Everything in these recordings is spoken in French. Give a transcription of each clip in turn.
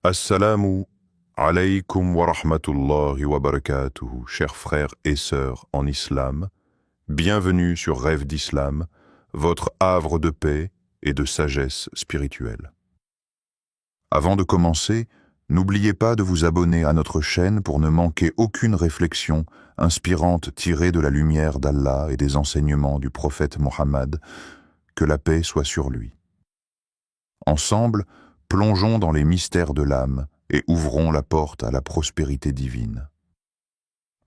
Assalamu alaykum wa rahmatullahi wa barakatuhu, chers frères et sœurs en islam. Bienvenue sur Rêve d'Islam, votre havre de paix et de sagesse spirituelle. Avant de commencer, n'oubliez pas de vous abonner à notre chaîne pour ne manquer aucune réflexion inspirante tirée de la lumière d'Allah et des enseignements du prophète Mohammed, que la paix soit sur lui. Ensemble, plongeons dans les mystères de l'âme et ouvrons la porte à la prospérité divine.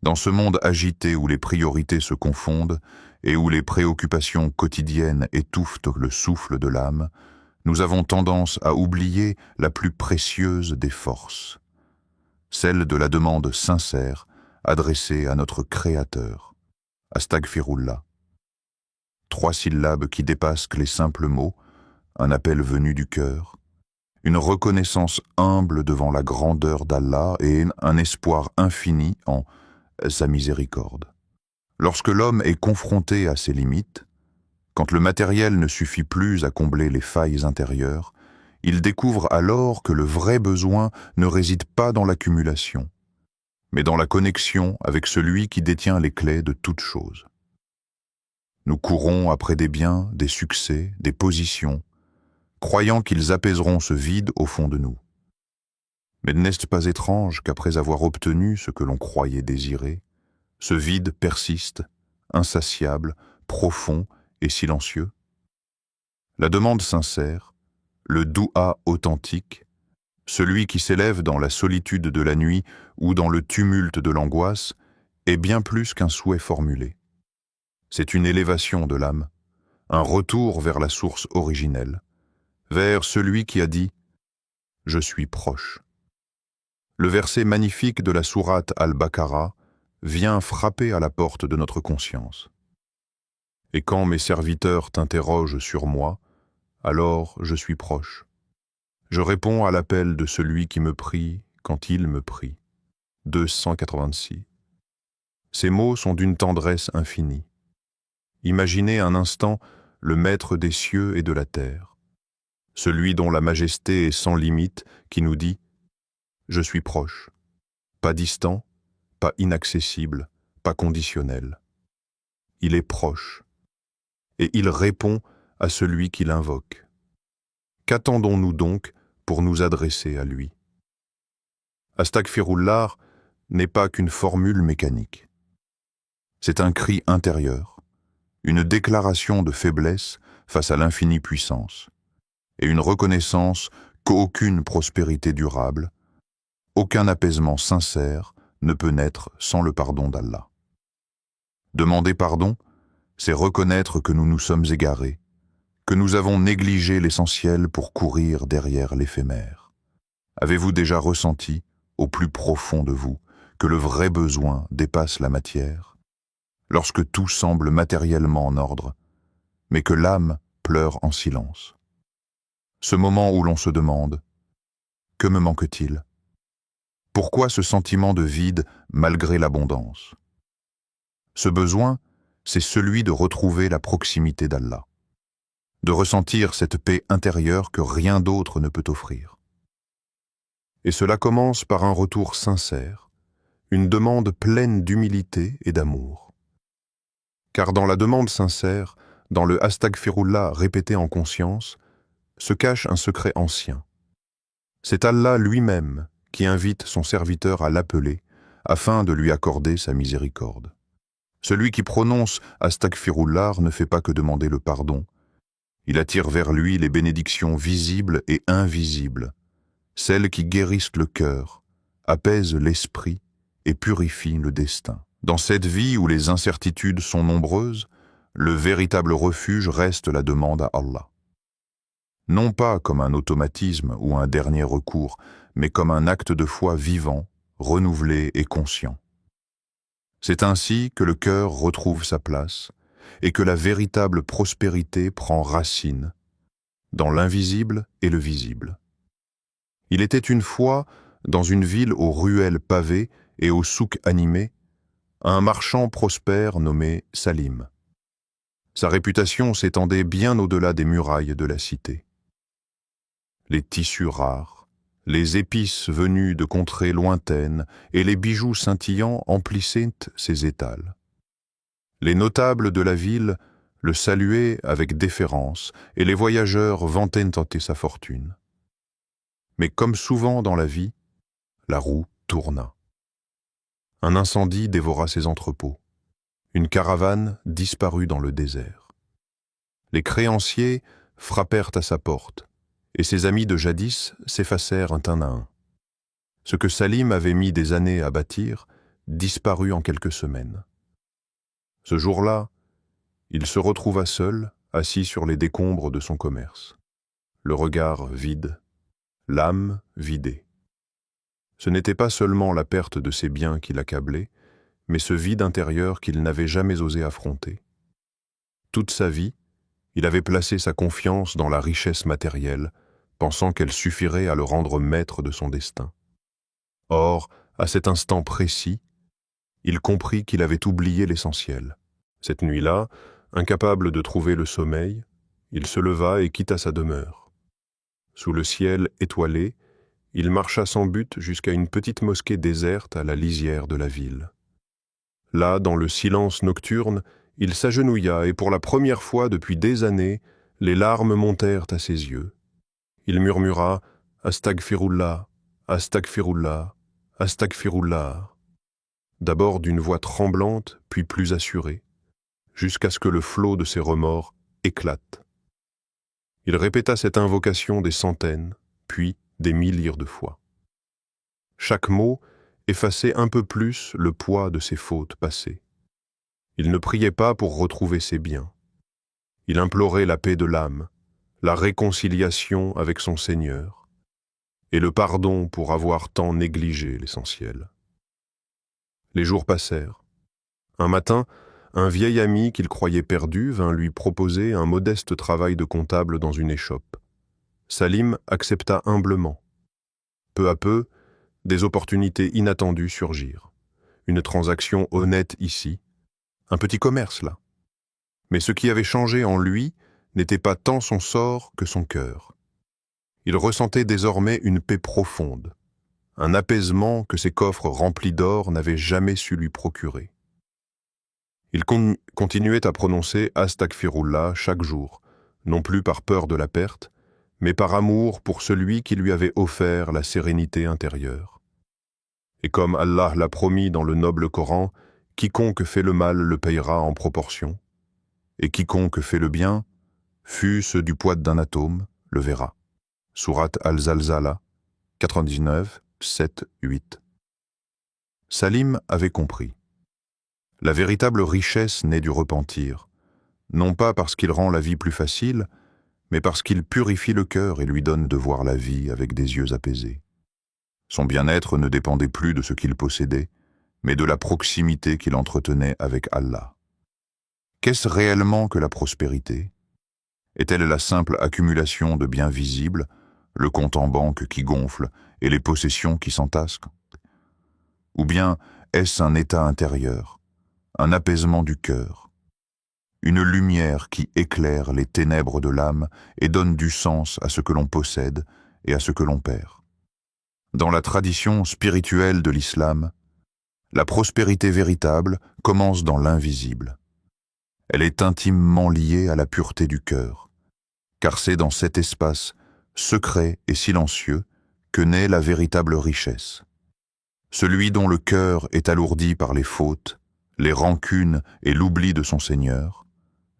Dans ce monde agité où les priorités se confondent et où les préoccupations quotidiennes étouffent le souffle de l'âme, nous avons tendance à oublier la plus précieuse des forces, celle de la demande sincère adressée à notre Créateur. Astaghfirullah. 3 syllabes qui dépassent les simples mots, un appel venu du cœur, une reconnaissance humble devant la grandeur d'Allah et un espoir infini en sa miséricorde. Lorsque l'homme est confronté à ses limites, quand le matériel ne suffit plus à combler les failles intérieures, il découvre alors que le vrai besoin ne réside pas dans l'accumulation, mais dans la connexion avec celui qui détient les clés de toutes choses. Nous courons après des biens, des succès, des positions, croyant qu'ils apaiseront ce vide au fond de nous. Mais n'est-ce pas étrange qu'après avoir obtenu ce que l'on croyait désirer, ce vide persiste, insatiable, profond et silencieux? La demande sincère, le doua authentique, celui qui s'élève dans la solitude de la nuit ou dans le tumulte de l'angoisse, est bien plus qu'un souhait formulé. C'est une élévation de l'âme, un retour vers la source originelle, vers celui qui a dit « Je suis proche ». Le verset magnifique de la sourate Al-Baqarah vient frapper à la porte de notre conscience. « Et quand mes serviteurs t'interrogent sur moi, alors je suis proche. Je réponds à l'appel de celui qui me prie quand il me prie. » 286. Ces mots sont d'une tendresse infinie. Imaginez un instant le maître des cieux et de la terre, celui dont la majesté est sans limite, qui nous dit « Je suis proche », pas distant, pas inaccessible, pas conditionnel. Il est proche, et il répond à celui qui l'invoque. Qu'attendons-nous donc pour nous adresser à lui? Astaghfirullah n'est pas qu'une formule mécanique. C'est un cri intérieur, une déclaration de faiblesse face à l'infinie puissance, et une reconnaissance qu'aucune prospérité durable, aucun apaisement sincère ne peut naître sans le pardon d'Allah. Demander pardon, c'est reconnaître que nous nous sommes égarés, que nous avons négligé l'essentiel pour courir derrière l'éphémère. Avez-vous déjà ressenti, au plus profond de vous, que le vrai besoin dépasse la matière, lorsque tout semble matériellement en ordre, mais que l'âme pleure en silence? Ce moment où l'on se demande « Que me manque-t-il » Pourquoi ce sentiment de vide malgré l'abondance? Ce besoin, c'est celui de retrouver la proximité d'Allah, de ressentir cette paix intérieure que rien d'autre ne peut offrir. Et cela commence par un retour sincère, une demande pleine d'humilité et d'amour. Car dans la demande sincère, dans le astaghfirullah répété en conscience, se cache un secret ancien. C'est Allah lui-même qui invite son serviteur à l'appeler afin de lui accorder sa miséricorde. Celui qui prononce astaghfirullah ne fait pas que demander le pardon. Il attire vers lui les bénédictions visibles et invisibles, celles qui guérissent le cœur, apaisent l'esprit et purifient le destin. Dans cette vie où les incertitudes sont nombreuses, le véritable refuge reste la demande à Allah. Non pas comme un automatisme ou un dernier recours, mais comme un acte de foi vivant, renouvelé et conscient. C'est ainsi que le cœur retrouve sa place et que la véritable prospérité prend racine dans l'invisible et le visible. Il était une fois, dans une ville aux ruelles pavées et aux souks animés, un marchand prospère nommé Salim. Sa réputation s'étendait bien au-delà des murailles de la cité. Les tissus rares, Les épices venues de contrées lointaines et les bijoux scintillants emplissaient ses étals. Les notables de la ville le saluaient avec déférence et les voyageurs vantaient tenter sa fortune. Mais comme souvent dans la vie, la roue tourna. Un incendie dévora ses entrepôts. Une caravane disparut dans le désert. Les créanciers frappèrent à sa porte, et ses amis de jadis s'effacèrent un à un. Ce que Salim avait mis des années à bâtir disparut en quelques semaines. Ce jour-là, il se retrouva seul, assis sur les décombres de son commerce, le regard vide, l'âme vidée. Ce n'était pas seulement la perte de ses biens qui l'accablait, mais ce vide intérieur qu'il n'avait jamais osé affronter. Toute sa vie, il avait placé sa confiance dans la richesse matérielle, pensant qu'elle suffirait à le rendre maître de son destin. Or, à cet instant précis, il comprit qu'il avait oublié l'essentiel. Cette nuit-là, incapable de trouver le sommeil, il se leva et quitta sa demeure. Sous le ciel étoilé, il marcha sans but jusqu'à une petite mosquée déserte à la lisière de la ville. Là, dans le silence nocturne, il s'agenouilla et pour la première fois depuis des années, les larmes montèrent à ses yeux. Il murmura « Astagfirullah, Astagfirullah, Astagfirullah » d'abord d'une voix tremblante, puis plus assurée, jusqu'à ce que le flot de ses remords éclate. Il répéta cette invocation des centaines, puis des milliers de fois. Chaque mot effaçait un peu plus le poids de ses fautes passées. Il ne priait pas pour retrouver ses biens. Il implorait la paix de l'âme, la réconciliation avec son Seigneur, et le pardon pour avoir tant négligé l'essentiel. Les jours passèrent. Un matin, un vieil ami qu'il croyait perdu vint lui proposer un modeste travail de comptable dans une échoppe. Salim accepta humblement. Peu à peu, des opportunités inattendues surgirent. Une transaction honnête ici, un petit commerce là. Mais ce qui avait changé en lui n'était pas tant son sort que son cœur. Il ressentait désormais une paix profonde, un apaisement que ses coffres remplis d'or n'avaient jamais su lui procurer. Il continuait à prononcer « Astagfirullah » chaque jour, non plus par peur de la perte, mais par amour pour celui qui lui avait offert la sérénité intérieure. Et comme Allah l'a promis dans le noble Coran, quiconque fait le mal le payera en proportion, et quiconque fait le bien, fût-ce du poids d'un atome, le verra. Sourate Al-Zalzala, 99, 7, 8. Salim avait compris. La véritable richesse naît du repentir, non pas parce qu'il rend la vie plus facile, mais parce qu'il purifie le cœur et lui donne de voir la vie avec des yeux apaisés. Son bien-être ne dépendait plus de ce qu'il possédait, mais de la proximité qu'il entretenait avec Allah. Qu'est-ce réellement que la prospérité? Est-elle la simple accumulation de biens visibles, le compte en banque qui gonfle et les possessions qui s'entassent? Ou bien est-ce un état intérieur, un apaisement du cœur, une lumière qui éclaire les ténèbres de l'âme et donne du sens à ce que l'on possède et à ce que l'on perd? Dans la tradition spirituelle de l'islam, la prospérité véritable commence dans l'invisible. Elle est intimement liée à la pureté du cœur, car c'est dans cet espace secret et silencieux que naît la véritable richesse. Celui dont le cœur est alourdi par les fautes, les rancunes et l'oubli de son Seigneur,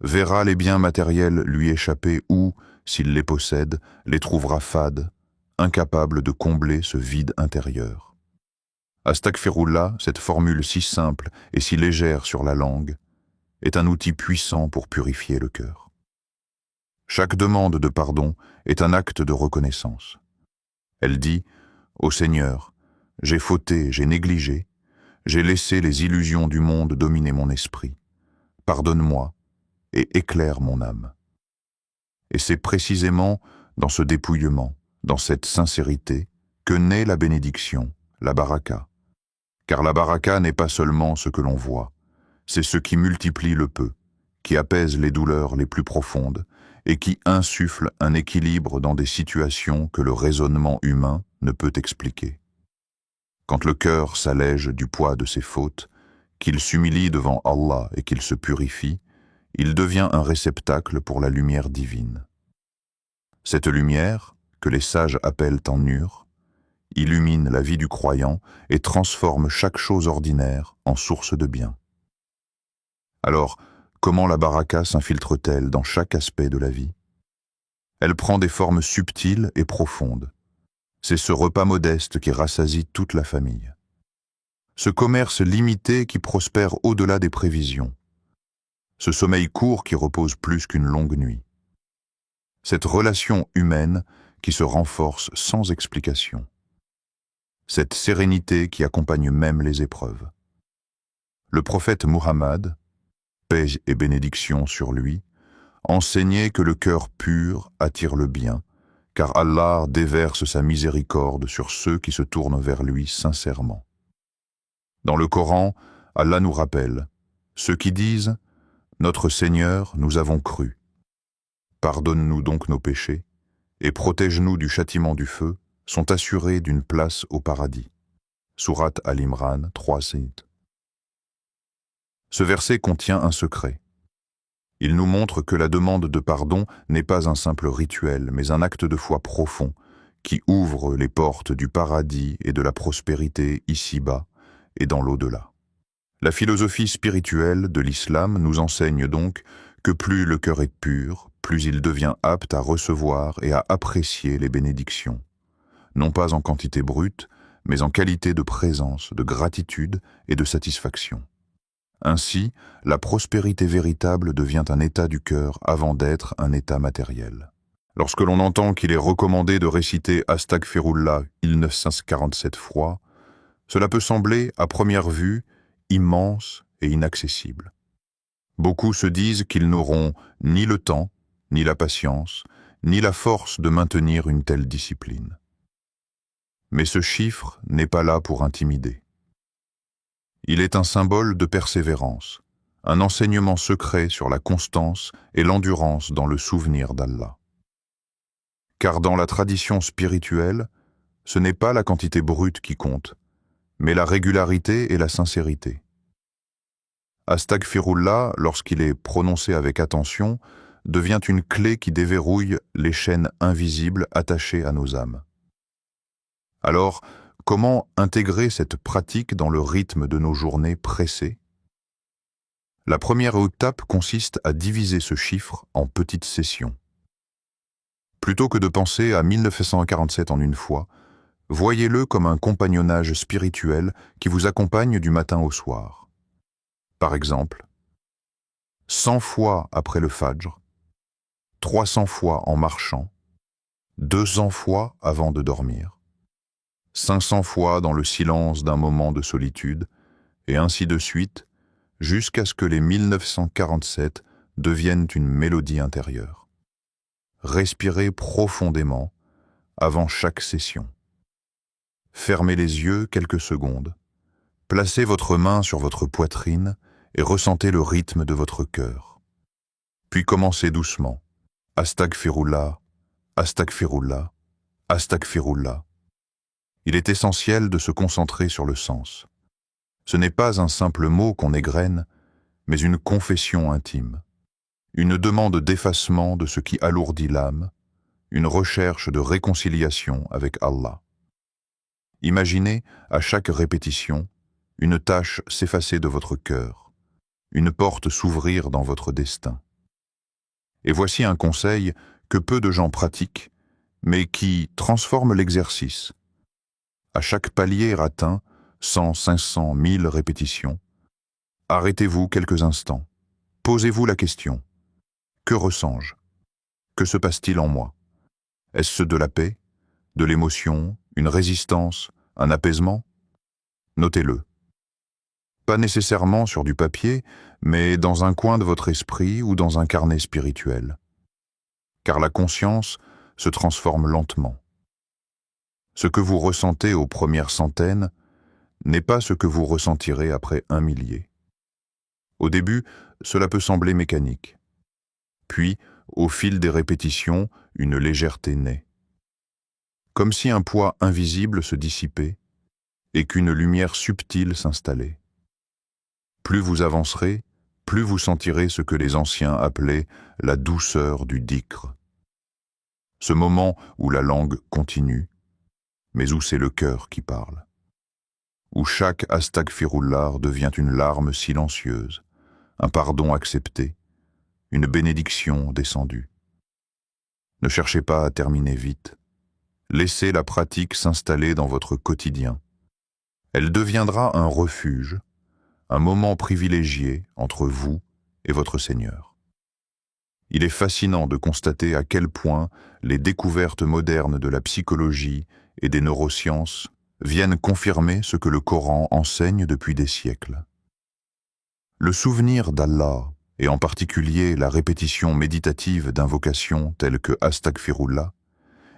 verra les biens matériels lui échapper ou, s'il les possède, les trouvera fades, incapable de combler ce vide intérieur. Astagfirullah, cette formule si simple et si légère sur la langue, est un outil puissant pour purifier le cœur. Chaque demande de pardon est un acte de reconnaissance. Elle dit « Ô Seigneur, j'ai fauté, j'ai négligé, j'ai laissé les illusions du monde dominer mon esprit. Pardonne-moi et éclaire mon âme. » Et c'est précisément dans ce dépouillement, dans cette sincérité, que naît la bénédiction, la baraka. Car la baraka n'est pas seulement ce que l'on voit, c'est ce qui multiplie le peu, qui apaise les douleurs les plus profondes et qui insuffle un équilibre dans des situations que le raisonnement humain ne peut expliquer. Quand le cœur s'allège du poids de ses fautes, qu'il s'humilie devant Allah et qu'il se purifie, il devient un réceptacle pour la lumière divine. Cette lumière, que les sages appellent en nur, illumine la vie du croyant et transforme chaque chose ordinaire en source de bien. Alors, comment la baraka s'infiltre-t-elle dans chaque aspect de la vie? Elle prend des formes subtiles et profondes. C'est ce repas modeste qui rassasie toute la famille. Ce commerce limité qui prospère au-delà des prévisions. Ce sommeil court qui repose plus qu'une longue nuit. Cette relation humaine qui se renforce sans explication. Cette sérénité qui accompagne même les épreuves. Le prophète Muhammad, paix et bénédiction sur lui, enseignait que le cœur pur attire le bien, car Allah déverse sa miséricorde sur ceux qui se tournent vers lui sincèrement. Dans le Coran, Allah nous rappelle, ceux qui disent « Notre Seigneur, nous avons cru. Pardonne-nous donc nos péchés, et protège-nous du châtiment du feu, sont assurés d'une place au paradis. » Sourate Al-Imran 3:8. Ce verset contient un secret. Il nous montre que la demande de pardon n'est pas un simple rituel, mais un acte de foi profond qui ouvre les portes du paradis et de la prospérité ici-bas et dans l'au-delà. La philosophie spirituelle de l'islam nous enseigne donc que plus le cœur est pur, plus il devient apte à recevoir et à apprécier les bénédictions, non pas en quantité brute, mais en qualité de présence, de gratitude et de satisfaction. Ainsi, la prospérité véritable devient un état du cœur avant d'être un état matériel. Lorsque l'on entend qu'il est recommandé de réciter Astaghfirullah 1947 fois, cela peut sembler, à première vue, immense et inaccessible. Beaucoup se disent qu'ils n'auront ni le temps, ni la patience, ni la force de maintenir une telle discipline. Mais ce chiffre n'est pas là pour intimider. Il est un symbole de persévérance, un enseignement secret sur la constance et l'endurance dans le souvenir d'Allah. Car dans la tradition spirituelle, ce n'est pas la quantité brute qui compte, mais la régularité et la sincérité. Astaghfirullah, lorsqu'il est prononcé avec attention, devient une clé qui déverrouille les chaînes invisibles attachées à nos âmes. Alors, comment intégrer cette pratique dans le rythme de nos journées pressées? La première étape consiste à diviser ce chiffre en petites sessions. Plutôt que de penser à 1947 en une fois, voyez-le comme un compagnonnage spirituel qui vous accompagne du matin au soir. Par exemple, 100 fois après le Fajr, 300 fois en marchant, 200 fois avant de dormir, 500 fois dans le silence d'un moment de solitude, et ainsi de suite, jusqu'à ce que les 1947 deviennent une mélodie intérieure. Respirez profondément avant chaque session. Fermez les yeux quelques secondes. Placez votre main sur votre poitrine et ressentez le rythme de votre cœur. Puis commencez doucement. Astaghfirullah, Astaghfirullah, Astaghfirullah. Il est essentiel de se concentrer sur le sens. Ce n'est pas un simple mot qu'on égrène, mais une confession intime. Une demande d'effacement de ce qui alourdit l'âme, une recherche de réconciliation avec Allah. Imaginez, à chaque répétition, une tâche s'effacer de votre cœur, une porte s'ouvrir dans votre destin. Et voici un conseil que peu de gens pratiquent, mais qui transforme l'exercice. À chaque palier atteint, 100, 500, 1000 répétitions, arrêtez-vous quelques instants. Posez-vous la question. Que ressens-je? Que se passe-t-il en moi? Est-ce de la paix, de l'émotion, une résistance, un apaisement? Notez-le. Pas nécessairement sur du papier, mais dans un coin de votre esprit ou dans un carnet spirituel. Car la conscience se transforme lentement. Ce que vous ressentez aux premières centaines n'est pas ce que vous ressentirez après 1 millier. Au début, cela peut sembler mécanique. Puis, Au fil des répétitions, une légèreté naît. Comme si un poids invisible se dissipait et qu'une lumière subtile s'installait. Plus vous avancerez, plus vous sentirez ce que les anciens appelaient la douceur du dhikr. Ce moment où la langue continue, mais où c'est le cœur qui parle. Où chaque astaghfirullah devient une larme silencieuse, un pardon accepté, une bénédiction descendue. Ne cherchez pas à terminer vite. Laissez la pratique s'installer dans votre quotidien. Elle deviendra un refuge, un moment privilégié entre vous et votre Seigneur. Il est fascinant de constater à quel point les découvertes modernes de la psychologie et des neurosciences viennent confirmer ce que le Coran enseigne depuis des siècles. Le souvenir d'Allah, et en particulier la répétition méditative d'invocations telles que Astaghfirullah,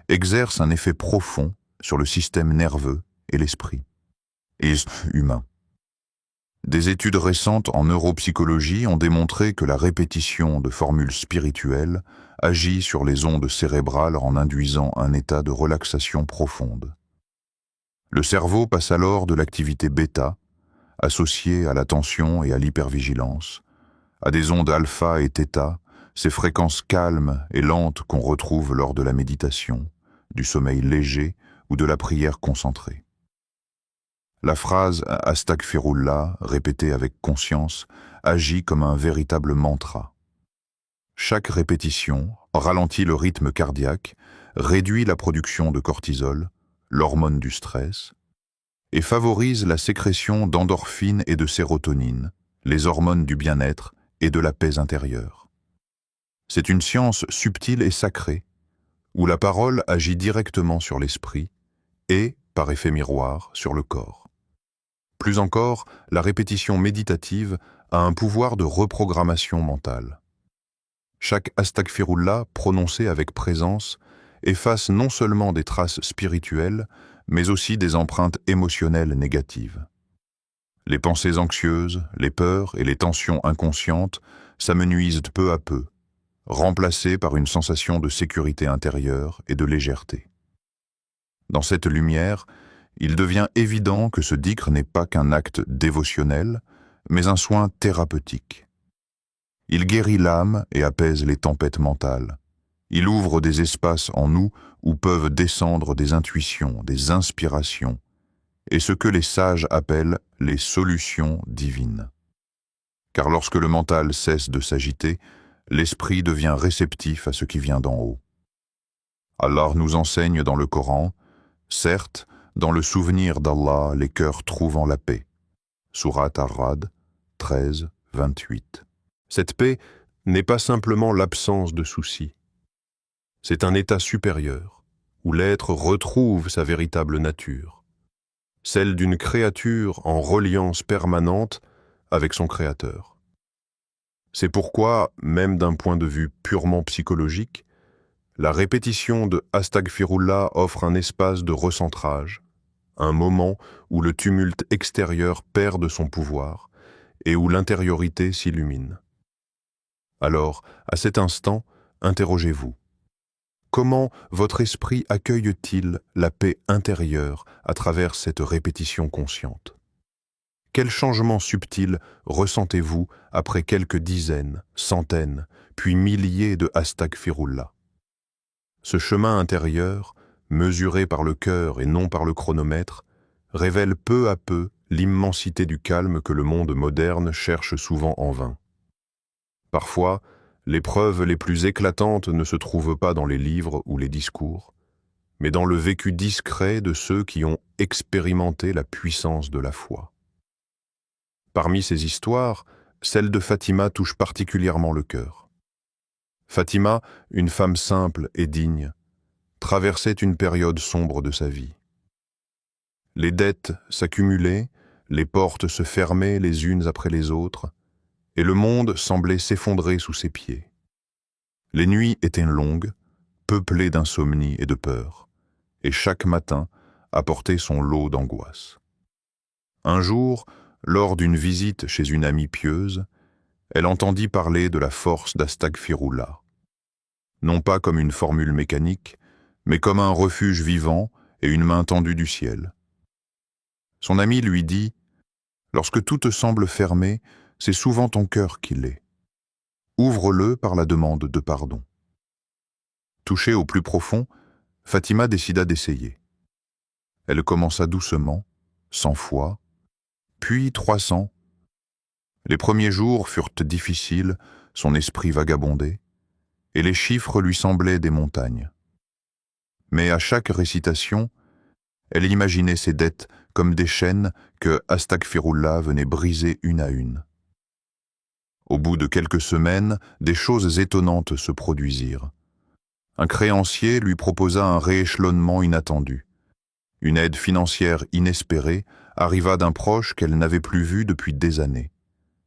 exerce un effet profond sur le système nerveux et l'esprit, et humain. Des études récentes en neuropsychologie ont démontré que la répétition de formules spirituelles agit sur les ondes cérébrales en induisant un état de relaxation profonde. Le cerveau passe alors de l'activité bêta, associée à l'attention et à l'hypervigilance, à des ondes alpha et θ, ces fréquences calmes et lentes qu'on retrouve lors de la méditation, du sommeil léger ou de la prière concentrée. La phrase « Astaghfirullah » répétée avec conscience agit comme un véritable mantra. Chaque répétition ralentit le rythme cardiaque, réduit la production de cortisol, l'hormone du stress, et favorise la sécrétion d'endorphines et de sérotonine, les hormones du bien-être et de la paix intérieure. C'est une science subtile et sacrée, où la parole agit directement sur l'esprit et, par effet miroir, sur le corps. Plus encore, la répétition méditative a un pouvoir de reprogrammation mentale. Chaque astaghfirullah prononcé avec présence efface non seulement des traces spirituelles, mais aussi des empreintes émotionnelles négatives. Les pensées anxieuses, les peurs et les tensions inconscientes s'amenuisent peu à peu, remplacées par une sensation de sécurité intérieure et de légèreté. Dans cette lumière, il devient évident que ce dhikr n'est pas qu'un acte dévotionnel, mais un soin thérapeutique. Il guérit l'âme et apaise les tempêtes mentales. Il ouvre des espaces en nous où peuvent descendre des intuitions, des inspirations, et ce que les sages appellent les solutions divines. Car lorsque le mental cesse de s'agiter, l'esprit devient réceptif à ce qui vient d'en haut. Allah nous enseigne dans le Coran, certes, dans le souvenir d'Allah, les cœurs trouvant la paix. Sourate Ar-Ra'd 13, 28. Cette paix n'est pas simplement l'absence de soucis. C'est un état supérieur, où l'être retrouve sa véritable nature, celle d'une créature en reliance permanente avec son Créateur. C'est pourquoi, même d'un point de vue purement psychologique, la répétition de Astaghfirullah offre un espace de recentrage, un moment où le tumulte extérieur perd de son pouvoir et où l'intériorité s'illumine. Alors, à cet instant, interrogez-vous. Comment votre esprit accueille-t-il la paix intérieure à travers cette répétition consciente? Quel changement subtil ressentez-vous après quelques dizaines, centaines, puis milliers de Astaghfirullah? Ce chemin intérieur, mesuré par le cœur et non par le chronomètre, révèle peu à peu l'immensité du calme que le monde moderne cherche souvent en vain. Parfois, les preuves les plus éclatantes ne se trouvent pas dans les livres ou les discours, mais dans le vécu discret de ceux qui ont expérimenté la puissance de la foi. Parmi ces histoires, celle de Fatima touche particulièrement le cœur. Fatima, une femme simple et digne, traversait une période sombre de sa vie. Les dettes s'accumulaient, les portes se fermaient les unes après les autres, et le monde semblait s'effondrer sous ses pieds. Les nuits étaient longues, peuplées d'insomnie et de peur, et chaque matin apportait son lot d'angoisse. Un jour, lors d'une visite chez une amie pieuse, elle entendit parler de la force d'Astaghfirullah. non pas comme une formule mécanique, mais comme un refuge vivant et une main tendue du ciel. Son ami lui dit « Lorsque tout te semble fermé, c'est souvent ton cœur qui l'est. Ouvre-le par la demande de pardon. » Touchée au plus profond, Fatima décida d'essayer. Elle commença doucement, 100 fois, puis 300. Les premiers jours furent difficiles, son esprit vagabondait, et les chiffres lui semblaient des montagnes. Mais à chaque récitation, elle imaginait ses dettes comme des chaînes que Astaghfirullah venait briser une à une. Au bout de quelques semaines, des choses étonnantes se produisirent. Un créancier lui proposa un rééchelonnement inattendu. Une aide financière inespérée arriva d'un proche qu'elle n'avait plus vu depuis des années.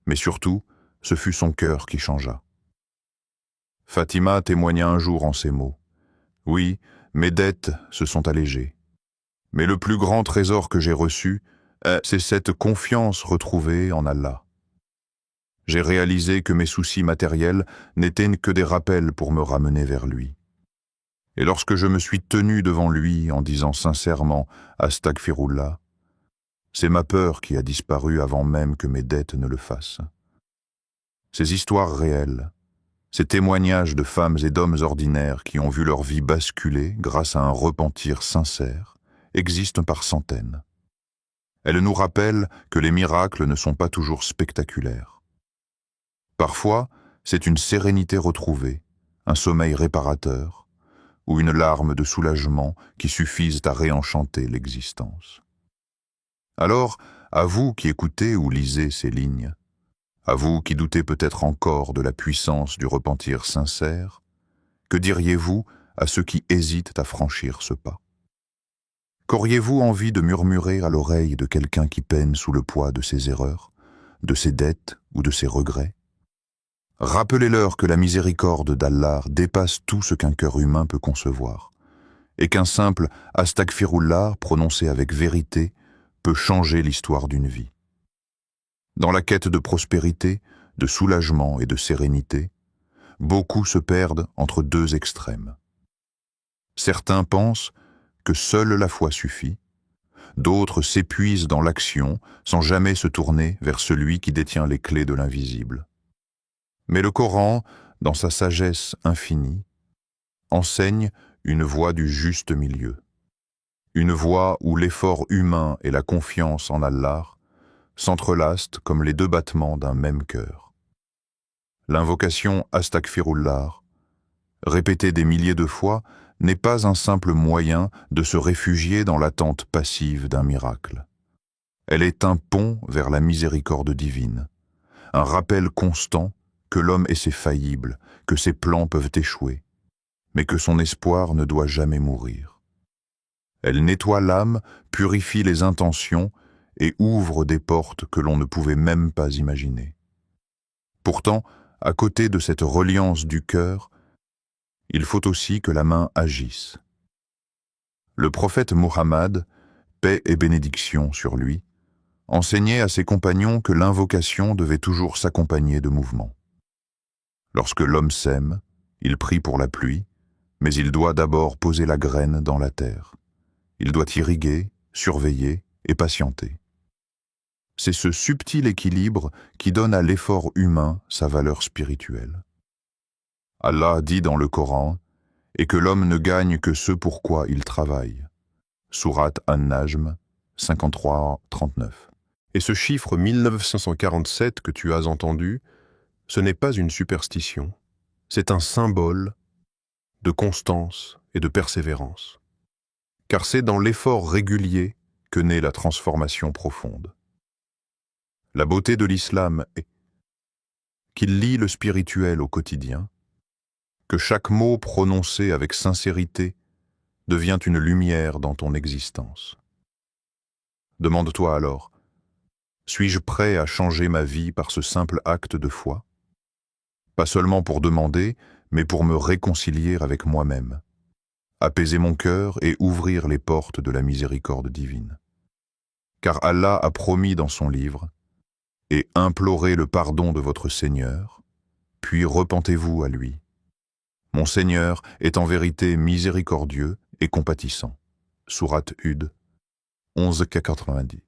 Mais surtout, ce fut son cœur qui changea. Fatima témoigna un jour en ces mots. « Oui, mes dettes se sont allégées. Mais le plus grand trésor que j'ai reçu, c'est cette confiance retrouvée en Allah. J'ai réalisé que mes soucis matériels n'étaient que des rappels pour me ramener vers lui. Et lorsque je me suis tenu devant lui en disant sincèrement « Astaghfirullah », c'est ma peur qui a disparu avant même que mes dettes ne le fassent. Ces histoires réelles, ces témoignages de femmes et d'hommes ordinaires qui ont vu leur vie basculer grâce à un repentir sincère, existent par centaines. Elles nous rappellent que les miracles ne sont pas toujours spectaculaires. Parfois, c'est une sérénité retrouvée, un sommeil réparateur, ou une larme de soulagement qui suffisent à réenchanter l'existence. Alors, à vous qui écoutez ou lisez ces lignes, à vous qui doutez peut-être encore de la puissance du repentir sincère, que diriez-vous à ceux qui hésitent à franchir ce pas? Qu'auriez-vous envie de murmurer à l'oreille de quelqu'un qui peine sous le poids de ses erreurs, de ses dettes ou de ses regrets? Rappelez-leur que la miséricorde d'Allah dépasse tout ce qu'un cœur humain peut concevoir, et qu'un simple « Astaghfirullah » prononcé avec vérité peut changer l'histoire d'une vie. Dans la quête de prospérité, de soulagement et de sérénité, beaucoup se perdent entre deux extrêmes. Certains pensent que seule la foi suffit, d'autres s'épuisent dans l'action sans jamais se tourner vers celui qui détient les clés de l'invisible. Mais le Coran, dans sa sagesse infinie, enseigne une voie du juste milieu. Une voie où l'effort humain et la confiance en Allah s'entrelacent comme les deux battements d'un même cœur. L'invocation Astaghfirullah, répétée des milliers de fois, n'est pas un simple moyen de se réfugier dans l'attente passive d'un miracle. Elle est un pont vers la miséricorde divine, un rappel constant que l'homme est faillible, que ses plans peuvent échouer, mais que son espoir ne doit jamais mourir. Elle nettoie l'âme, purifie les intentions et ouvre des portes que l'on ne pouvait même pas imaginer. Pourtant, à côté de cette reliance du cœur, il faut aussi que la main agisse. Le prophète Muhammad, paix et bénédiction sur lui, enseignait à ses compagnons que l'invocation devait toujours s'accompagner de mouvements. Lorsque l'homme sème, il prie pour la pluie, mais il doit d'abord poser la graine dans la terre. Il doit irriguer, surveiller et patienter. C'est ce subtil équilibre qui donne à l'effort humain sa valeur spirituelle. Allah dit dans le Coran « Et que l'homme ne gagne que ce pour quoi il travaille » Sourate An-Najm 53-39. Et ce chiffre 1947 que tu as entendu, ce n'est pas une superstition, c'est un symbole de constance et de persévérance. Car c'est dans l'effort régulier que naît la transformation profonde. La beauté de l'islam est qu'il lie le spirituel au quotidien, que chaque mot prononcé avec sincérité devient une lumière dans ton existence. Demande-toi alors, suis-je prêt à changer ma vie par ce simple acte de foi? Pas seulement pour demander, mais pour me réconcilier avec moi-même, apaiser mon cœur et ouvrir les portes de la miséricorde divine. Car Allah a promis dans son livre « Et implorez le pardon de votre Seigneur, puis repentez-vous à lui. Mon Seigneur est en vérité miséricordieux et compatissant. Sourate Hud 11,90.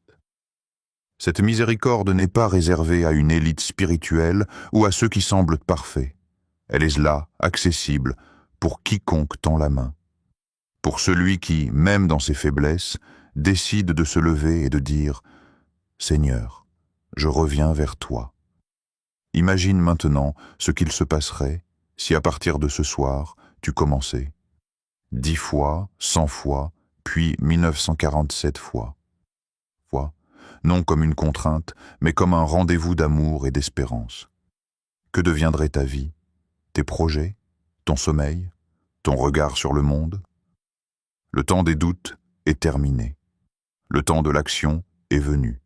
Cette miséricorde n'est pas réservée à une élite spirituelle ou à ceux qui semblent parfaits. Elle est là, accessible, pour quiconque tend la main. Pour celui qui, même dans ses faiblesses, décide de se lever et de dire « Seigneur, je reviens vers toi ». Imagine maintenant ce qu'il se passerait si à partir de ce soir, tu commençais 10 fois, 100 fois, puis 1947 fois. Non comme une contrainte, mais comme un rendez-vous d'amour et d'espérance. Que deviendrait ta vie, tes projets, ton sommeil, ton regard sur le monde? Le temps des doutes est terminé. Le temps de l'action est venu.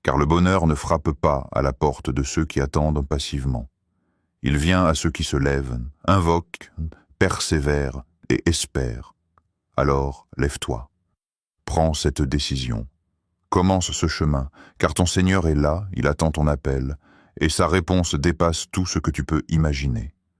Car le bonheur ne frappe pas à la porte de ceux qui attendent passivement. Il vient à ceux qui se lèvent, invoquent, persévèrent et espèrent. Alors, lève-toi. Prends cette décision. Commence ce chemin, car ton Seigneur est là, il attend ton appel, et sa réponse dépasse tout ce que tu peux imaginer.